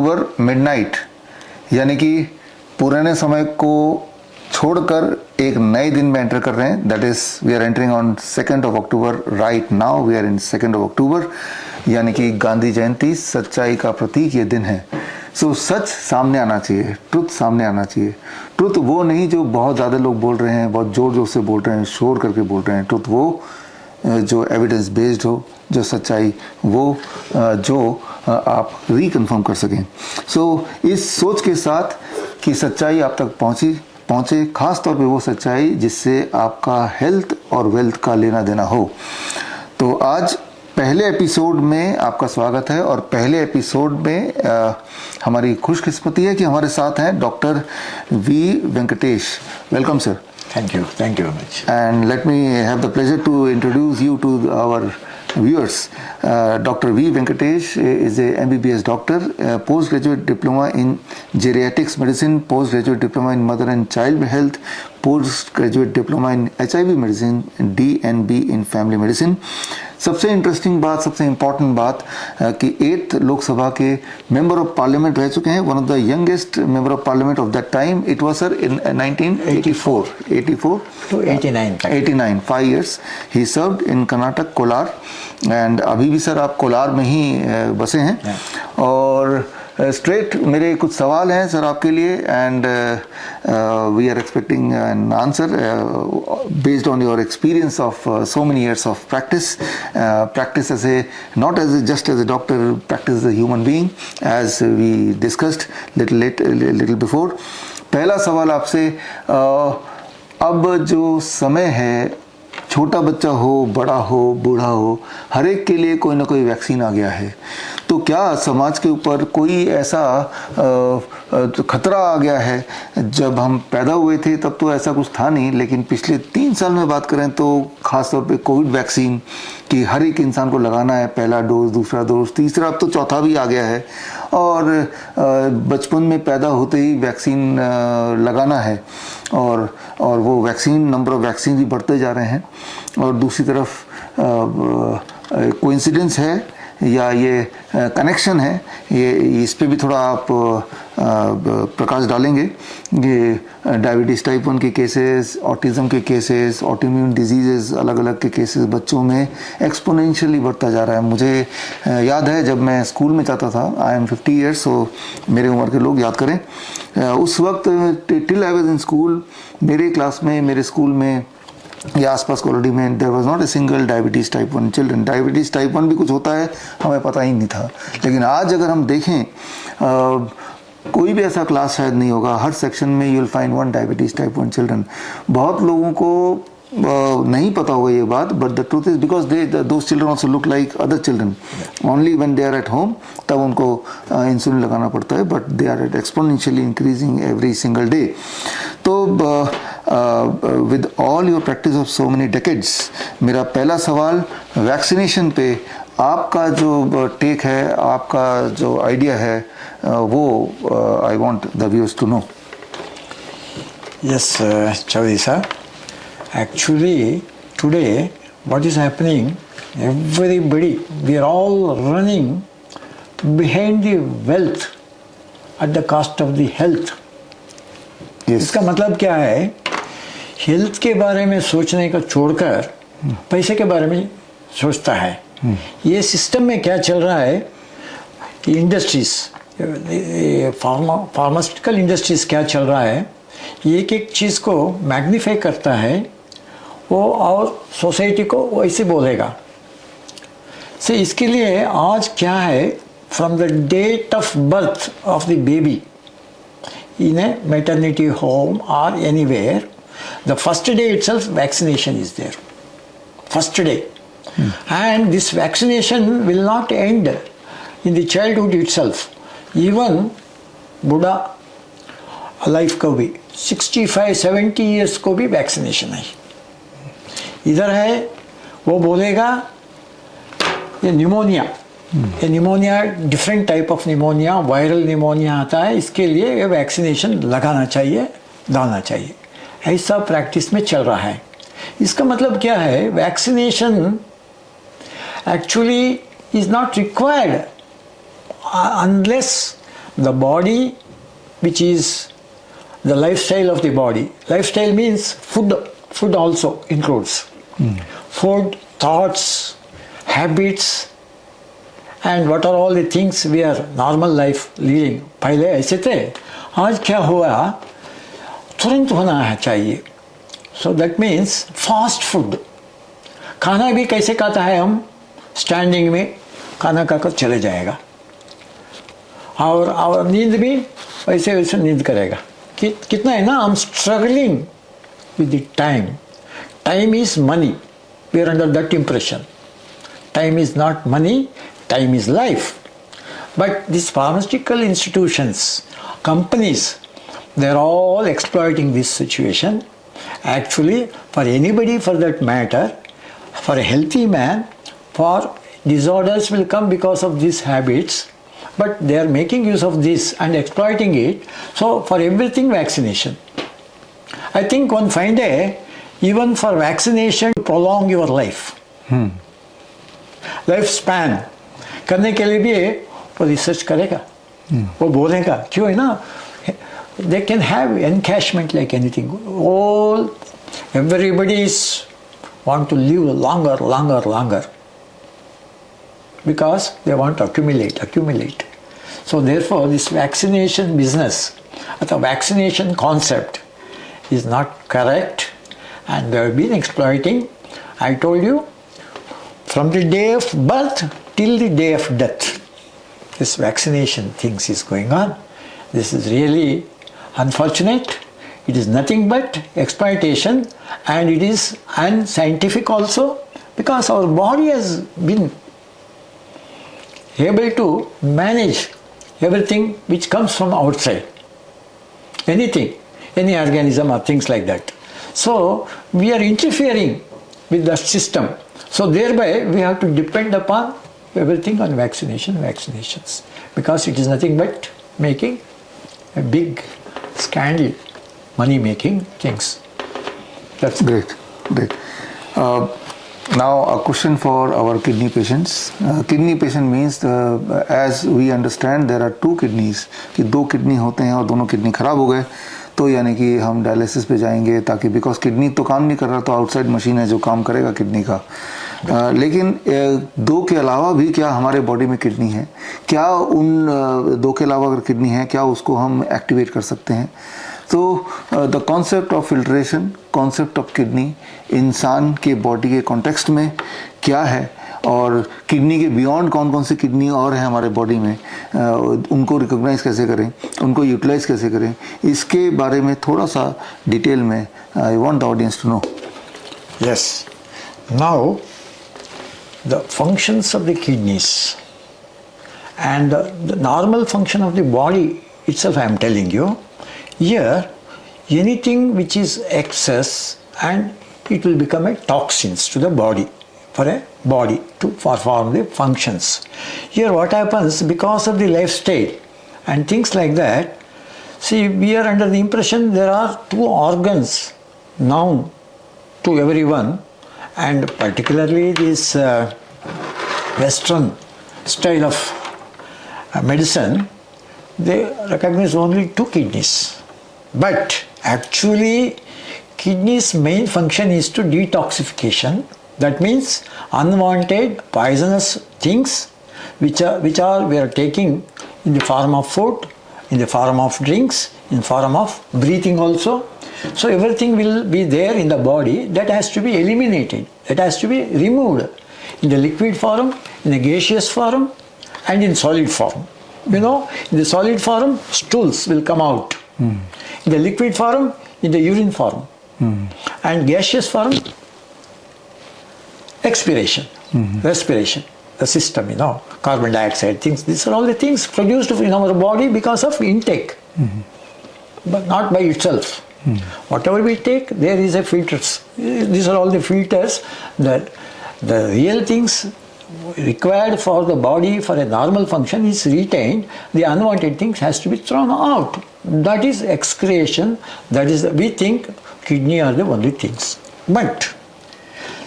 अक्टूबर midnight, यानी कि पुराने समय को छोड़कर एक नए दिन में एंटर कर रहे हैं. That is we are entering on 2nd of October. Right now we are in 2nd of October, यानी कि गांधी जयंती, सच्चाई का प्रतीक ये दिन है. सो सच सामने आना चाहिए, ट्रुथ सामने आना चाहिए. ट्रुथ वो नहीं जो बहुत ज़्यादा लोग बोल रहे हैं, बहुत जोर जोर से बोल रहे हैं, शोर करके बोल रहे हैं. ट्रुथ वो जो एविडेंस बेस्ड हो, जो सच्चाई वो जो आप रिकन्फर्म कर सकें. सो इस सोच के साथ कि सच्चाई आप तक पहुँचे, खास तौर पे वो सच्चाई जिससे आपका हेल्थ और वेल्थ का लेना देना हो. तो आज पहले एपिसोड में आपका स्वागत है. और पहले एपिसोड में हमारी खुशकिस्मती है कि हमारे साथ हैं doctor V Venkatesh. Welcome sir. Thank you very much. And let me have the pleasure to introduce you to our viewers. Dr. V. Venkatesh is a MBBS doctor, postgraduate diploma in geriatrics medicine, postgraduate diploma in mother and child health, postgraduate diploma in HIV medicine, DNB in family medicine. सबसे interesting बात, सबसे important बात कि 8th Lok Sabha के member of parliament रह चुके हैं. One of the youngest member of parliament of that time. It was sir in 1984 to 89. 89 5 years he served in Karnataka, Kolar. And अभी भी सर आप कोलार में ही बसे हैं. और स्ट्रेट मेरे कुछ सवाल हैं सर आपके लिए. And we are expecting an answer based on your experience of so many years of practice as a not as just as a doctor, practice as a human being as we discussed little before. पहला सवाल आपसे, अब जो समय है, छोटा बच्चा हो, बड़ा हो, बूढ़ा हो, हर एक के लिए कोई ना कोई वैक्सीन आ गया है. तो क्या समाज के ऊपर कोई ऐसा खतरा आ गया है? जब हम पैदा हुए थे तब तो ऐसा कुछ था नहीं, लेकिन पिछले 3 साल में बात करें तो खास तौर पे कोविड वैक्सीन कि हर एक इंसान को लगाना है, पहला डोज, दूसरा डोज, तीसरा, अब तो चौथा भी आ गया है. और बचपन में पैदा होते ही वैक्सीन लगाना है. और वो वैक्सीन, नंबर ऑफ वैक्सीन भी बढ़ते जा रहे हैं. और दूसरी तरफ कोइंसिडेंस है या ये कनेक्शन है, ये इस पे भी थोड़ा आप प्रकाश डालेंगे. ये डायबिटीज़ टाइप 1 के केसेस, ऑटिज़म के केसेस, ऑटोइम्यून डिजीज़ेस, अलग अलग के केसेस बच्चों में एक्सपोनेंशियली बढ़ता जा रहा है. मुझे याद है जब मैं स्कूल में जाता था, आई एम 50 ईयर्स, सो मेरे उम्र के लोग याद करें, उस वक्त till I was in school, मेरे क्लास में, मेरे स्कूल में या आसपास कॉलोनी में there was not a single diabetes type 1 children. Diabetes type 1 भी कुछ होता है हमें पता ही नहीं था. लेकिन आज अगर हम देखें, कोई भी ऐसा क्लास शायद नहीं होगा, हर सेक्शन में you will find 1 diabetes type 1 children. बहुत लोगों को नहीं पता होगा ये बात, but the truth is because those children also look like other children. Only when they are at home तब उनको इंसुलिन लगाना पड़ता है, but they are exponentially increasing every single day. तो with all your practice of so many decades, मेरा पहला सवाल vaccination पे आपका जो टेक है, आपका जो आइडिया है, वो I want the viewers to know. Yes, Chaudhary sir. Actually, today, what is happening, everybody, we are all running behind the wealth at the cost of the health. Yes. इसका मतलब क्या है? Health के बारे में सोचने का छोड़कर पैसे के बारे में सोचता है. ये सिस्टम में क्या चल रहा है कि इंडस्ट्रीज, फार्मास्यूटिकल इंडस्ट्रीज क्या चल रहा है, एक एक चीज़ को मैग्नीफाई करता है वो, और सोसाइटी को वैसे बोलेगा. से इसके लिए आज क्या है, from the date of birth of the baby in a maternity home or anywhere, the first day itself vaccination is there. First day. And this vaccination will not end in the childhood itself. Even Buddha life को भी 65-70 years को भी vaccination है. इधर है वो बोलेगा ये निमोनिया, ये pneumonia different type of pneumonia, viral pneumonia आता है, इसके लिए ये वैक्सीनेशन लगाना चाहिए, डालना चाहिए. ऐसा प्रैक्टिस में चल रहा है. इसका मतलब क्या है, vaccination actually is not required unless the body, which is the lifestyle of the body. Lifestyle means food. Food also includes food, thoughts, habits, and what are all the things we are normal life leading. पहले ऐसे थे, आज क्या हुआ, तुरंत होना है चाहिए. So that means fast food. खाना भी कैसे खाता है हम, स्टैंडिंग में खाना खाकर चले जाएगा, और नींद भी वैसे वैसे नींद करेगा. कितना है ना, हम struggling with the time. Time is money. We are under that impression. Time is not money, time is life. But these pharmaceutical institutions, companies, they are all exploiting this situation. Actually, for anybody for that matter, for a healthy man, for disorders will come because of these habits, but they are making use of this and exploiting it. So for everything, vaccination. I think one fine day, even for vaccination, to prolong your life, life span करने के लिए भी वो research करेगा, वो बोलेगा, क्यों है ना, they can have encashment like anything. All everybody is want to live longer because they want to accumulate. So therefore this vaccination business, the vaccination concept is not correct, and they have been exploiting. I told you, from the day of birth till the day of death, this vaccination things is going on. This is really unfortunate. It is nothing but exploitation, and it is unscientific also, because our body has been able to manage everything which comes from outside. Anything, any organism or things like that. So we are interfering with the system. So thereby we have to depend upon everything on vaccinations, because it is nothing but making a big scandal, money making things. That's great. Now a question for our kidney patients. Kidney patient means, as we understand, there are two kidneys, कि दो kidney होते हैं और दोनों kidney खराब हो गए तो यानी कि हम डायलिसिस पे जाएंगे, ताकि बिकॉज किडनी तो काम नहीं कर रहा, तो आउटसाइड मशीन है जो काम करेगा किडनी का. लेकिन दो के अलावा भी क्या हमारे बॉडी में किडनी है? क्या उन दो के अलावा अगर किडनी है, क्या उसको हम एक्टिवेट कर सकते हैं? तो the concept of filtration, concept of kidney इंसान के बॉडी के कॉन्टेक्स्ट में क्या है, और किडनी के बियॉन्ड कौन कौन सी किडनी और है हमारे बॉडी में, उनको रिकॉग्नाइज कैसे करें, उनको यूटिलाइज कैसे करें, इसके बारे में थोड़ा सा डिटेल में I want the audience to know. Yes. Now, the functions of the kidneys and the normal function of the body itself, I am telling you. Here, anything which is excess, and it will become a toxins to the body, for a body to perform the functions. Here what happens, because of the lifestyle and things like that, see, we are under the impression there are two organs known to everyone, and particularly this Western style of medicine, they recognize only two kidneys. But actually, kidney's main function is to detoxification. That means unwanted poisonous things which we are taking in the form of food, in the form of drinks, in form of breathing also. So everything will be there in the body that has to be eliminated, that has to be removed in the liquid form, in the gaseous form, and in solid form. You know, in the solid form, stools will come out. In the liquid form, in the urine form. And gaseous form, expiration, respiration, the system, you know, carbon dioxide, things. These are all the things produced in our body because of intake, but not by itself. Whatever we take, there is a filters. These are all the filters that the real things required for the body for a normal function is retained. The unwanted things has to be thrown out. That is excretion. That is, we think kidney are the only things. But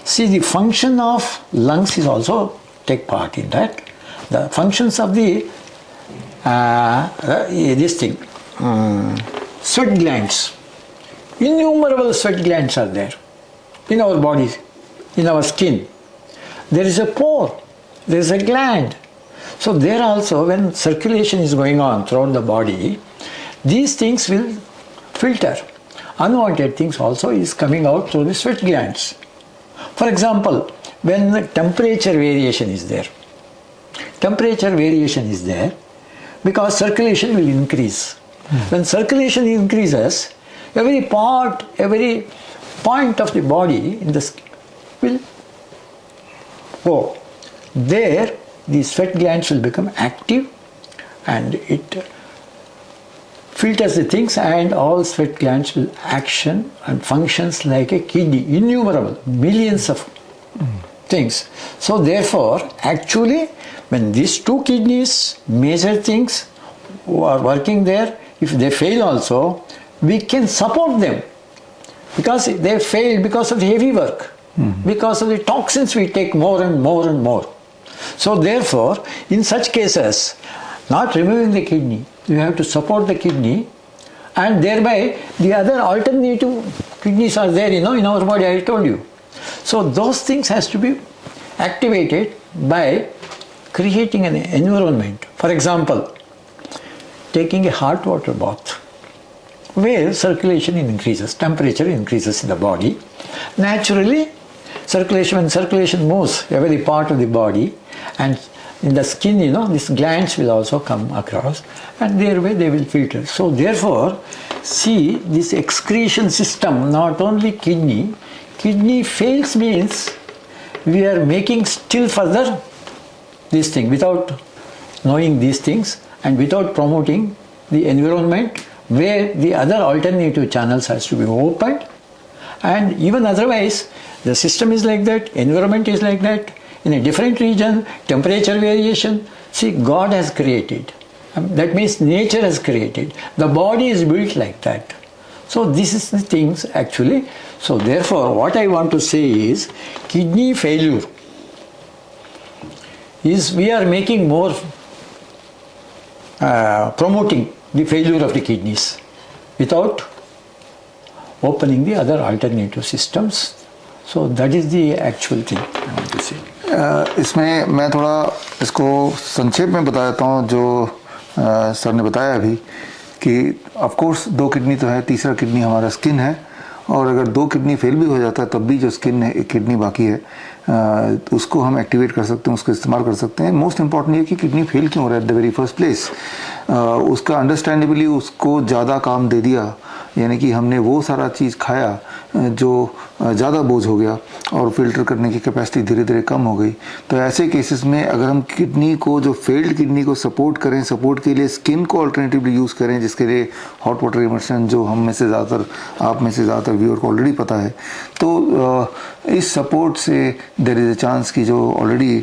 see, the function of lungs is also take part in that. The functions of the this thing, sweat glands. Innumerable sweat glands are there in our bodies, in our skin. There is a pore, there is a gland. So there also, when circulation is going on throughout the body, these things will filter. Unwanted things also is coming out through the sweat glands. For example, when the temperature variation is there, because circulation will increase. When circulation increases, every point of the body in the skin will go. There, the sweat glands will become active and it filters the things, and all sweat glands will action and functions like a kidney, innumerable, millions of things. So therefore, actually, when these two kidneys, major things who are working there, if they fail also, we can support them, because they failed because of the heavy work, because of the toxins we take more and more and more. So therefore, in such cases, not removing the kidney, you have to support the kidney, and thereby the other alternative kidneys are there, in our body, I told you. So those things has to be activated by creating an environment. For example, taking a hot water bath, where circulation increases, temperature increases in the body. Naturally, when circulation moves every part of the body, and in the skin, these glands will also come across, and thereby they will filter. So therefore, see, this excretion system, not only kidney fails means we are making still further this thing without knowing these things and without promoting the environment where the other alternative channels has to be opened. And even otherwise, the system is like that, environment is like that, in a different region, temperature variation. See, God has created. That means nature has created. The body is built like that. So this is the things actually. So therefore, what I want to say is, kidney failure is, we are making more, promoting the failure of the kidneys without opening the other alternative systems. So that is the actual thing I want to say. इसमें मैं थोड़ा इसको संक्षेप में बता देता हूँ जो सर ने बताया अभी, कि ऑफ कोर्स 2 किडनी तो है, तीसरा किडनी हमारा स्किन है, और अगर 2 किडनी फेल भी हो जाता है तब भी जो स्किन है, एक किडनी बाकी है, उसको हम एक्टिवेट कर सकते हैं, उसको इस्तेमाल कर सकते हैं. मोस्ट इंपॉर्टेंट ये कि किडनी फेल क्यों हो रहा है at the very first place. उसका अंडरस्टैंडेबली उसको ज़्यादा काम दे दिया, यानी कि हमने वो सारा चीज़ खाया जो ज़्यादा बोझ हो गया और फिल्टर करने की कैपेसिटी धीरे धीरे कम हो गई. तो ऐसे केसेस में अगर हम किडनी को, जो फेल्ड किडनी को सपोर्ट करें, सपोर्ट के लिए स्किन को अल्टरनेटिवली यूज़ करें, जिसके लिए हॉट वाटर इमर्शन, जो हम में से ज़्यादातर, आप में से ज़्यादातर व्यूअर को ऑलरेडी पता है, तो इस सपोर्ट से देयर इज़ अ चांस कि जो ऑलरेडी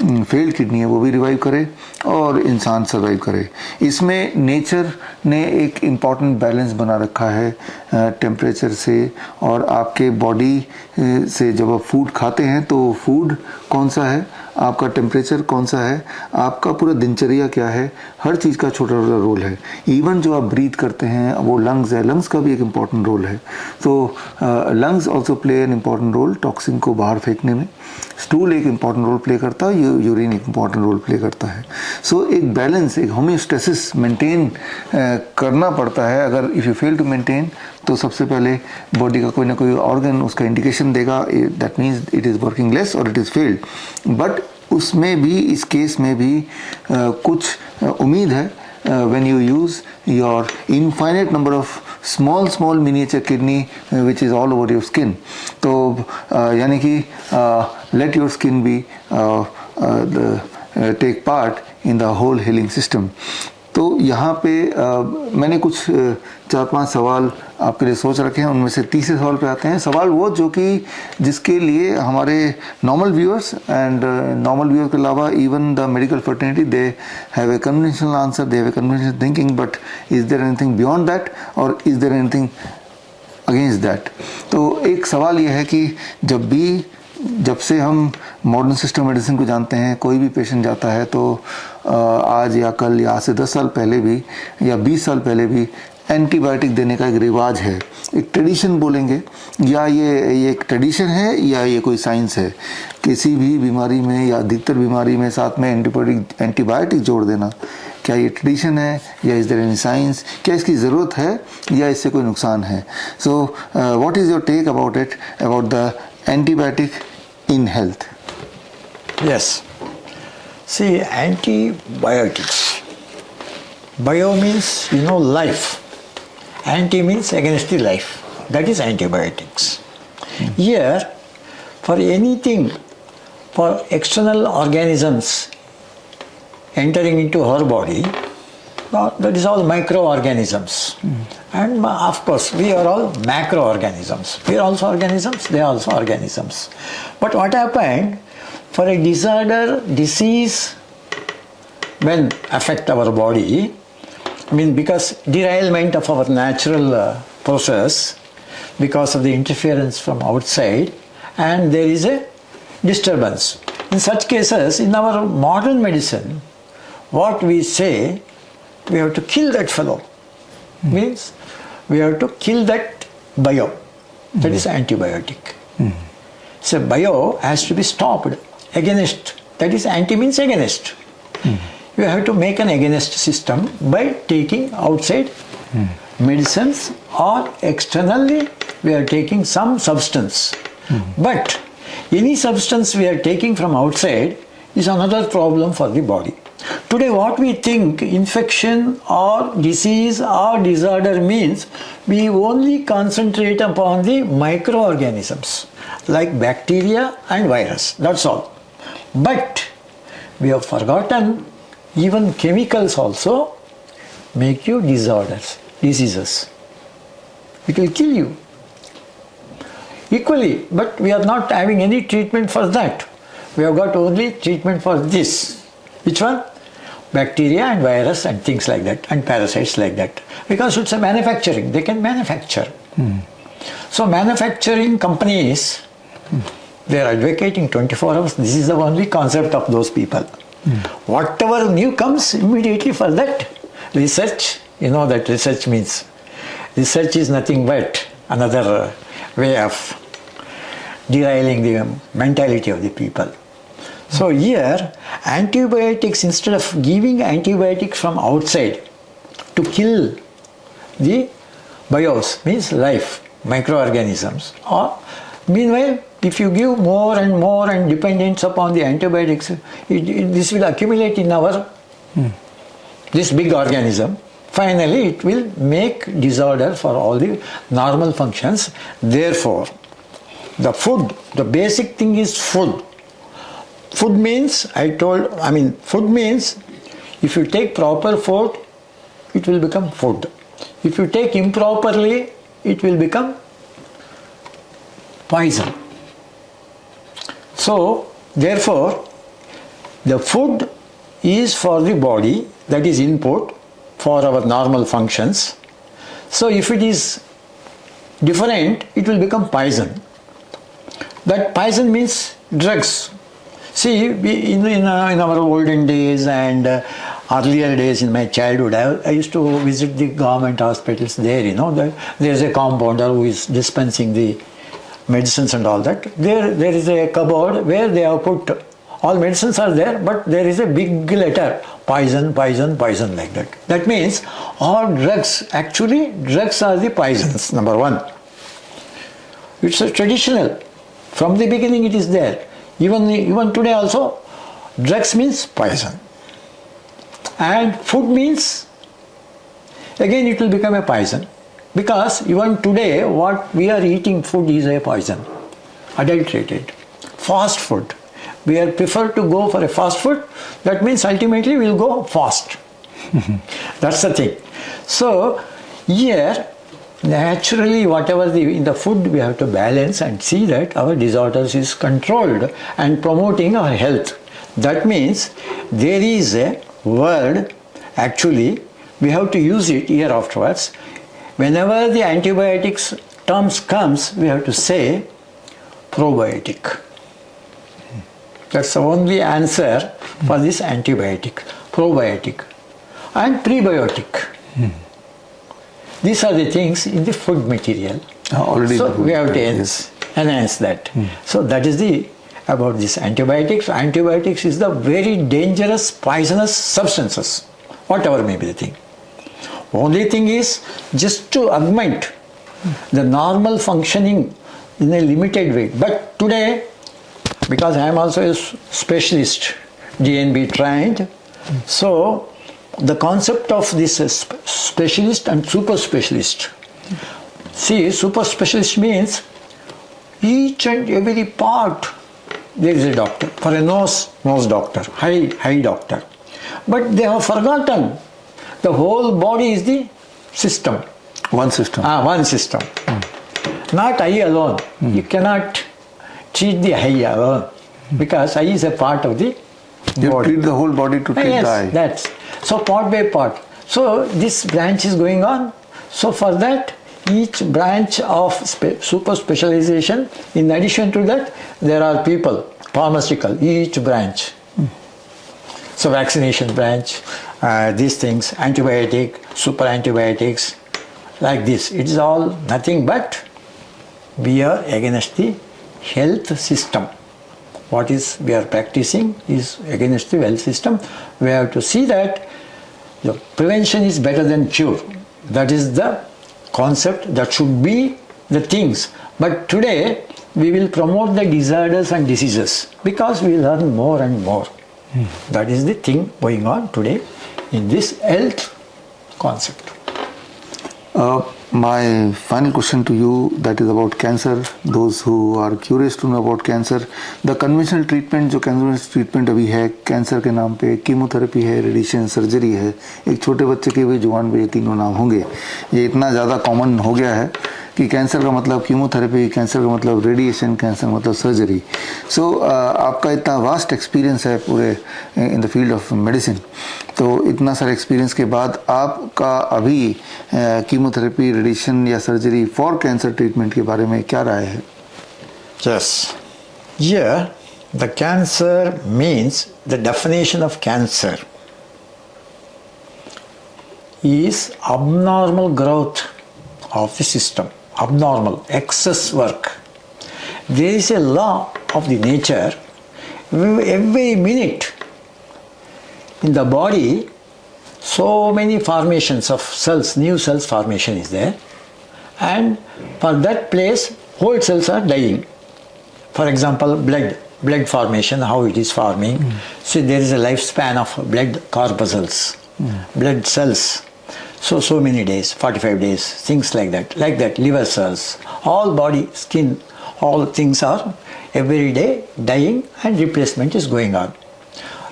फेल्ड किडनी है वो भी रिवाइव करे और इंसान सर्वाइव करे. इसमें नेचर ने एक इम्पॉर्टेंट बैलेंस बना रखा है टेम्परेचर से और आपके बॉडी से. जब आप फूड खाते हैं तो फूड कौन सा है, आपका टेम्परेचर कौन सा है, आपका पूरा दिनचर्या क्या है, हर चीज़ का छोटा छोटा रोल है. इवन जो आप ब्रीथ करते हैं वो लंग्स है, लंग्स का भी एक इम्पॉर्टेंट रोल है. तो lungs also play an important role toxin को बाहर फेंकने में. स्टूल एक इम्पॉर्टेंट रोल प्ले करता है, यूरिन एक इम्पॉर्टेंट रोल प्ले करता है. सो एक बैलेंस, एक होम्योस्टेसिस मेंटेन करना पड़ता है. अगर if you fail to maintain, तो सबसे पहले बॉडी का कोई ना कोई ऑर्गन उसका इंडिकेशन देगा, that means it is working less और इट इज़ फेल्ड. बट उसमें भी, इस केस में भी कुछ उम्मीद है. when you use your infinite number of small miniature kidney which is all over your skin, तो यानी कि let your skin be take part in the whole healing system. तो यहाँ पे मैंने कुछ 4-5 सवाल आपके लिए सोच रखे हैं. उनमें से तीसरे सवाल पे आते हैं. सवाल वो जो कि जिसके लिए हमारे normal viewers and normal viewer के अलावा even the medical fraternity, they have a conventional answer, they have a conventional thinking, but is there anything beyond that or is there anything against that. तो एक सवाल ये है कि जब भी जब से हम मॉडर्न सिस्टम मेडिसिन को जानते हैं, कोई भी पेशेंट जाता है तो आज या कल या आज से 10 साल पहले भी या 20 साल पहले भी एंटीबायोटिक देने का एक रिवाज है, एक ट्रेडिशन बोलेंगे, या ये एक ट्रेडिशन है या ये कोई साइंस है। किसी भी बीमारी में या अधिकतर बीमारी में साथ में एंटीबायोटिक जोड़ देना, क्या ये ट्रेडिशन है या इज देयर एनी साइंस, क्या इसकी ज़रूरत है या इससे कोई नुकसान है? So what is your take about it, about the antibiotic in health? Yes. See, antibiotics. Bio means, life. Anti means against the life. That is antibiotics. Here, for anything, for external organisms entering into our body, that is all microorganisms. And of course, we are all macroorganisms. We are also organisms, they are also organisms. But what happened, for a disorder, disease, when affect our body, because derailment of our natural process, because of the interference from outside, and there is a disturbance. In such cases, in our modern medicine, what we say, we have to kill that fellow. Means we have to kill that bio. That is antibiotic. So bio has to be stopped. Against, that is anti means against. You have to make an against system by taking outside medicines, or externally we are taking some substance. But any substance we are taking from outside is another problem for the body. Today what we think infection or disease or disorder means, we only concentrate upon the microorganisms like bacteria and virus, that's all. But we have forgotten even chemicals also make you diseases. It will kill you equally, but we are not having any treatment for that. We have got only treatment for this. Which one? Bacteria and virus and things like that, and parasites like that. Because it's a manufacturing, they can manufacture. So manufacturing companies, they are advocating 24 hours. This is the only concept of those people. Whatever new comes, immediately for that research, that research means. Research is nothing but another way of derailing the mentality of the people. So here, antibiotics, instead of giving antibiotics from outside to kill the bios, means life, microorganisms, or meanwhile, if you give more and more and dependence upon the antibiotics, this will accumulate in our this big organism. Finally, it will make disorder for all the normal functions. Therefore, the food, the basic thing is food. Food means, food means if you take proper food, it will become food. If you take improperly, it will become poison. So, therefore, the food is for the body, that is input for our normal functions. So, if it is different, it will become poison. That poison means drugs. See, in our olden days and earlier days in my childhood, I used to visit the government hospitals there, there is a compounder who is dispensing the medicines and all that. There is a cupboard where they have put, all medicines are there, but there is a big letter, poison, poison, poison, like that. That means all drugs, actually drugs are the poisons, number one. It's a traditional. From the beginning it is there. Even today also, drugs means poison. And food means, again it will become a poison. Because even today, what we are eating food is a poison. Adulterated. Fast food. We are prefer to go for a fast food. That means ultimately we will go fast. That's the thing. So, here, naturally, whatever in the food we have to balance and see that our disorders is controlled and promoting our health. That means there is a word, actually, we have to use it here afterwards. Whenever the antibiotics terms comes, we have to say probiotic. That's the only answer for this antibiotic, probiotic and prebiotic. These are the things in the food material. Already so the food we have to material, yes. enhance that. So that is the about this antibiotics. Antibiotics is the very dangerous, poisonous substances, whatever may be the thing. Only thing is just to augment the normal functioning in a limited way. But today, because I am also a specialist, DNB trained, so the concept of this specialist and super specialist. See, super specialist means each and every part there is a doctor. For a nose doctor, eye doctor. But they have forgotten the whole body is the system. One system. One system. Not eye alone. You cannot treat the eye alone because eye is a part of the You body. treat the whole body to treat Yes, the eye. that's so part by part. So this branch is going on. So for that, each branch of super specialization, in addition to that, there are people, pharmaceutical, each branch. So vaccination branch, these things, antibiotic, super antibiotics, like this. It is all nothing but we are against the health system. What is we are practicing is against the health system. We have to see that the prevention is better than cure. That is the concept, that should be the things. But today we will promote the disorders and diseases because we learn more and more. That is the thing going on today in this health concept. My final question to you, that is about cancer. Those who are curious to know about cancer, the conventional treatment, जो conventional treatment अभी है cancer के नाम पे, chemotherapy है, radiation surgery है, एक छोटे बच्चे के भी जुबान पे ये तीनों नाम होंगे. ये इतना ज़्यादा कॉमन हो गया है कि कैंसर का मतलब कीमोथेरेपी, कैंसर का मतलब रेडिएशन, कैंसर का मतलब सर्जरी. सो आपका इतना वास्ट एक्सपीरियंस है पूरे in the field of medicine, तो इतना सारे एक्सपीरियंस के बाद आपका अभी कीमोथेरेपी, रेडिएशन या सर्जरी फॉर कैंसर ट्रीटमेंट के बारे में क्या राय है? Yes. Here the cancer means, the definition of cancer is abnormal growth of the system, abnormal, excess work. There is a law of the nature. Every minute in the body, so many formations of cells, new cells formation is there, and for that place, old cells are dying. For example, blood formation, how it is forming. So there is a lifespan of blood corpuscles, blood cells. So many days, 45 days, things like that, liver cells, all body, skin, all things are every day dying and replacement is going on.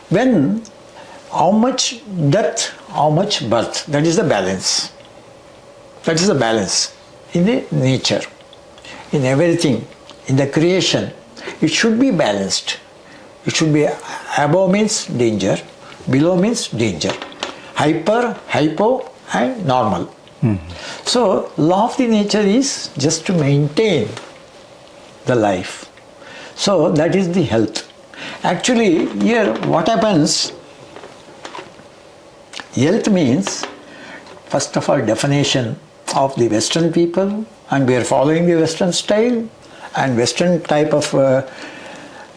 When, how much death, how much birth, that is the balance. That is the balance in the nature, in everything, in the creation. It should be balanced. It should be above means danger, below means danger, hyper, hypo and normal. So law of the nature is just to maintain the life. So that is the health. Actually here what happens, health means, first of all, definition of the Western people, and we are following the Western style, and Western type of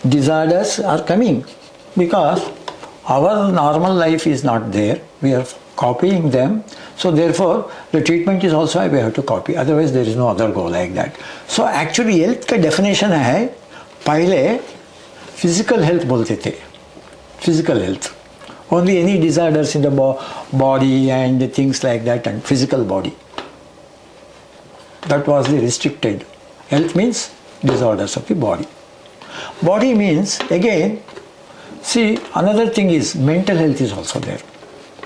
disorders are coming because our normal life is not there. We are copying them. So therefore the treatment is also we have to copy, otherwise there is no other goal like that. So actually health का definition है, पहले physical health बोलते थे, physical health, only any disorders in the body and things like that, and physical body, that was the restricted. Health means disorders of the body. Body means, again, see, another thing is mental health is also there.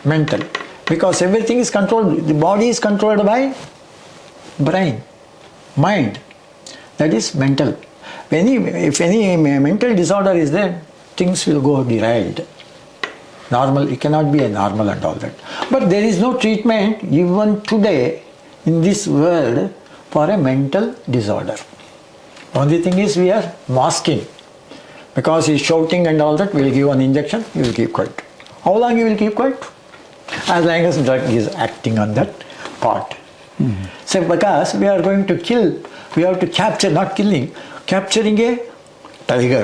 Mental, because everything is controlled, the body is controlled by brain, mind, that is mental. If any mental disorder is there, things will go derailed. Normal, it cannot be a normal and all that. But there is no treatment even today in this world for a mental disorder. Only thing is we are masking. Because he's shouting and all that, we'll give an injection, he will keep quiet. How long he will keep quiet? As long as drug is acting on that part. So because we are going to kill, we have to capture, not killing, capturing a tiger,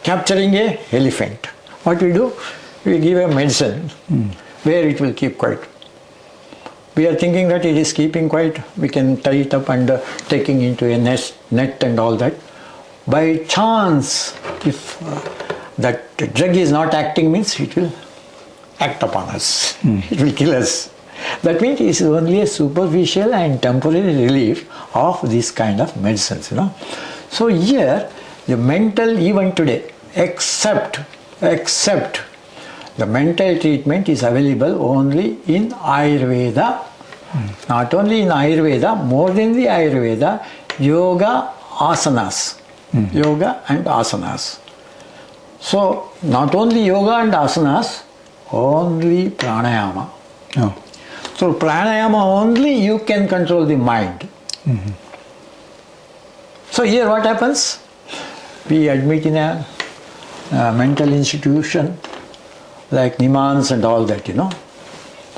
capturing a elephant. What we do? We give a medicine where it will keep quiet. We are thinking that it is keeping quiet, we can tie it up and taking into a net and all that. By chance, if that drug is not acting, means it will act upon us. It will kill us. That means it is only a superficial and temporary relief of this kind of medicines, So here, the mental, even today, except the mental treatment is available only in Ayurveda. Not only in Ayurveda, more than the Ayurveda, yoga, asanas. Yoga and asanas. So, not only yoga and asanas, only pranayama. Oh. So, pranayama only you can control the mind. So, here what happens? We admit in a mental institution like Nimans and all that,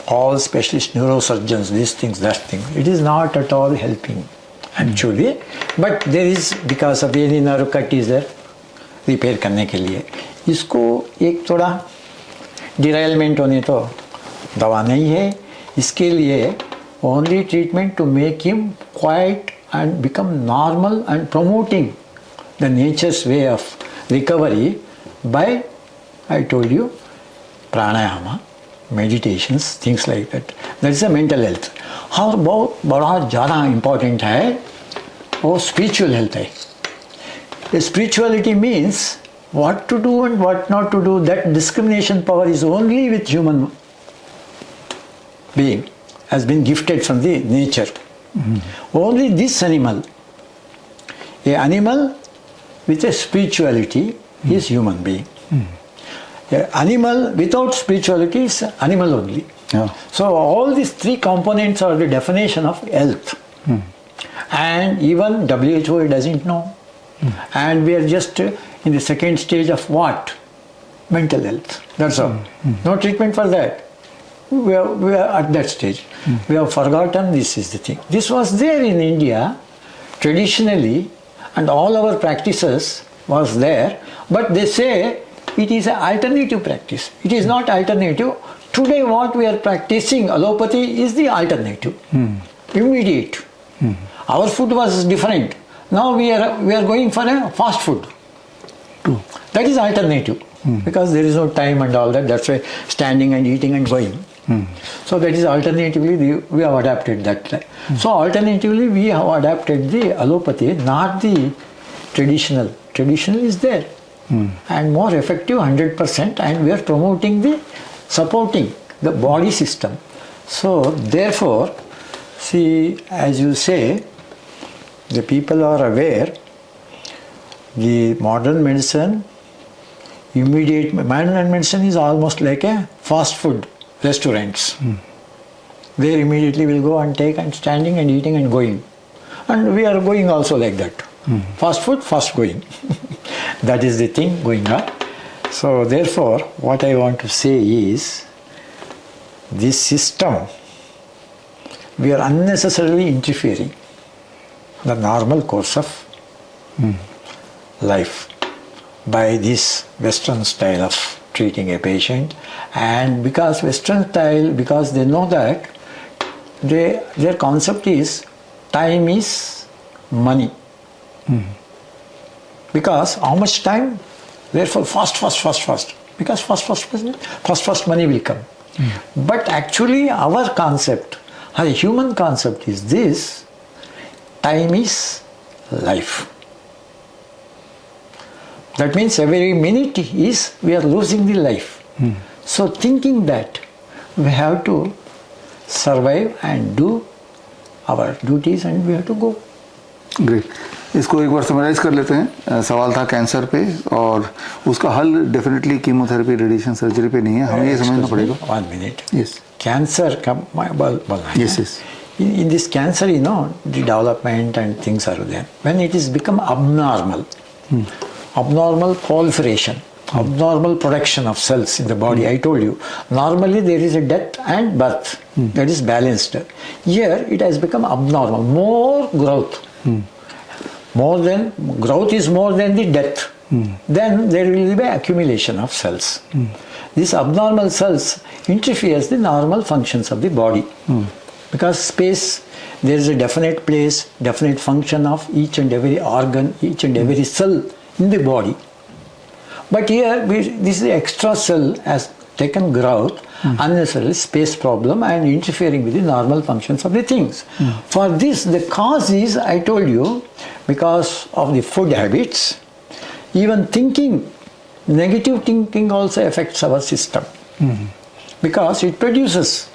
all specialist neurosurgeons, these things, that thing. It is not at all helping actually, but there is, because of any nerve cut is there, repair करने के लिए इसको एक थोड़ा डिराइलमेंट होने तो दवा नहीं है, इसके लिए only treatment to make him quiet and become normal and promoting the nature's way of recovery by I told you pranayama, meditations, things like that. That is a mental health. और बहुत बड़ा ज़्यादा इम्पोर्टेंट है वो स्पिरिचुअल हेल्थ है. Spirituality means what to do and what not to do. That discrimination power is only with human being, has been gifted from the nature. Only this animal, a animal with a spirituality is human being. An animal without spirituality is animal only. Yeah. So all these three components are the definition of health. And even WHO doesn't know. And we are just in the second stage of what? Mental health. That's all. No treatment for that. We are at that stage. We have forgotten this is the thing. This was there in India traditionally, and all our practices was there, but they say it is an alternative practice. It is not alternative. Today what we are practicing, allopathy, is the alternative. Immediate. Our food was different. Now we are going for a fast food. That is alternative. Because there is no time and all that. That's why standing and eating and going. So that is alternatively we have adapted that. So alternatively we have adapted the allopathy, not the traditional. Traditional is there. And more effective 100%, and we are promoting supporting the body system. So therefore, see, as you say, the people are aware the modern medicine, modern medicine is almost like a fast food restaurants. There immediately will go and take and standing and eating and going. And we are going also like that. Fast food, fast going. That is the thing going on. So therefore, what I want to say is, this system, we are unnecessarily interfering the normal course of life by this Western style of treating a patient. And because Western style, because they know that their concept is time is money. Because how much time? Therefore fast. Because fast money will come. But actually our concept, our human concept is this: time is life. That means every minute we are losing the life. So thinking that we have to survive and do our duties and we have to go. Great. इसको एक बार summarise कर लेते हैं. सवाल था cancer पे, और उसका हल डेफिनेटली कीमोथेरेपी, रेडिएशन, सर्जरी पे नहीं है. हमें ये समझना पड़ेगा. 1 minute. Yes. Cancer Yes. In this cancer, the development and things are there. When it is become abnormal, abnormal proliferation, abnormal production of cells in the body. I told you, normally there is a death and birth, that is balanced. Here it has become abnormal, more growth. More than growth is more than the death. Then there will be accumulation of cells. These abnormal cells interferes the normal functions of the body. Because space, there is a definite place, definite function of each and every organ, each and every cell in the body. But here, this extra cell has taken growth, unnecessary space problem and interfering with the normal functions of the things. For this, the cause is, I told you, because of the food habits, even thinking, negative thinking also affects our system. Because it produces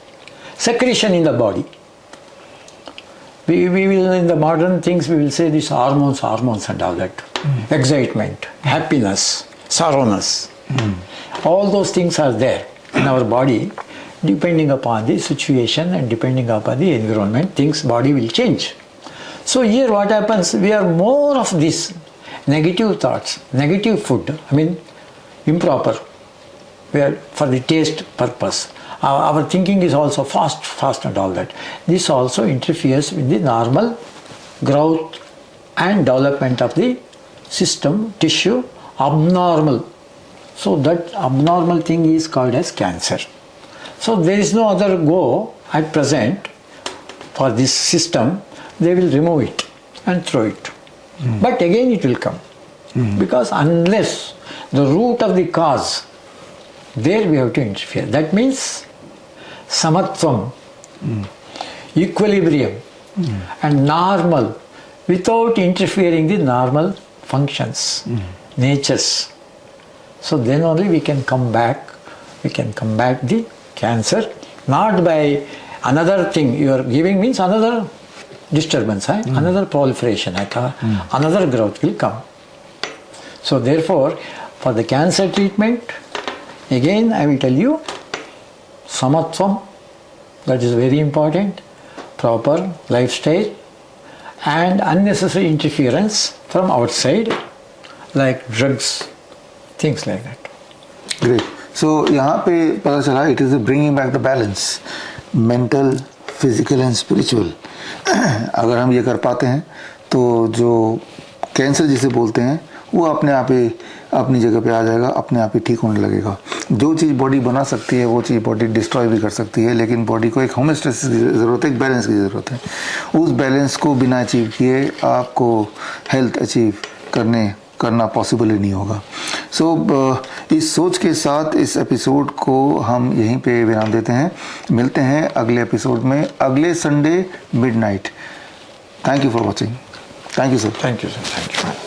secretion in the body. We will, in the modern things, we will say these hormones and all that. Excitement, happiness, sorrowness. All those things are there in our body. Depending upon the situation and depending upon the environment, things, body will change. So here what happens, we are more of this negative thoughts, negative food, I mean improper, where for the taste purpose. Our thinking is also fast and all that. This also interferes with the normal growth and development of the system, tissue, abnormal. So that abnormal thing is called as cancer. So there is no other go at present for this system. They will remove it and throw it. But again it will come. Because unless the root of the cause, there we have to interfere. That means samatvam, equilibrium and normal, without interfering the normal functions, natures. So then only we can combat the cancer, not by another thing you are giving means another disturbance, another proliferation, another growth will come. So therefore, for the cancer treatment, again I will tell you, samatvam, that is very important, proper lifestyle and unnecessary interference from outside like drugs, things like that. Great. So यहाँ पे पता चला it is bringing back the balance, mental, physical and spiritual. अगर हम ये कर पाते हैं तो जो कैंसर जिसे बोलते हैं वो अपने आप ही अपनी जगह पे आ जाएगा, अपने आप ही ठीक होने लगेगा. जो चीज़ बॉडी बना सकती है वो चीज़ बॉडी डिस्ट्रॉय भी कर सकती है, लेकिन बॉडी को एक होमोस्टेसिस की ज़रूरत है, एक बैलेंस की ज़रूरत है. उस बैलेंस को बिना अचीव किए आपको हेल्थ अचीव करना पॉसिबल ही नहीं होगा. सो इस सोच के साथ इस एपिसोड को हम यहीं पे विराम देते हैं. मिलते हैं अगले एपिसोड में अगले Sunday midnight. Thank you for watching. Thank you sir. Thank you sir. Thank you.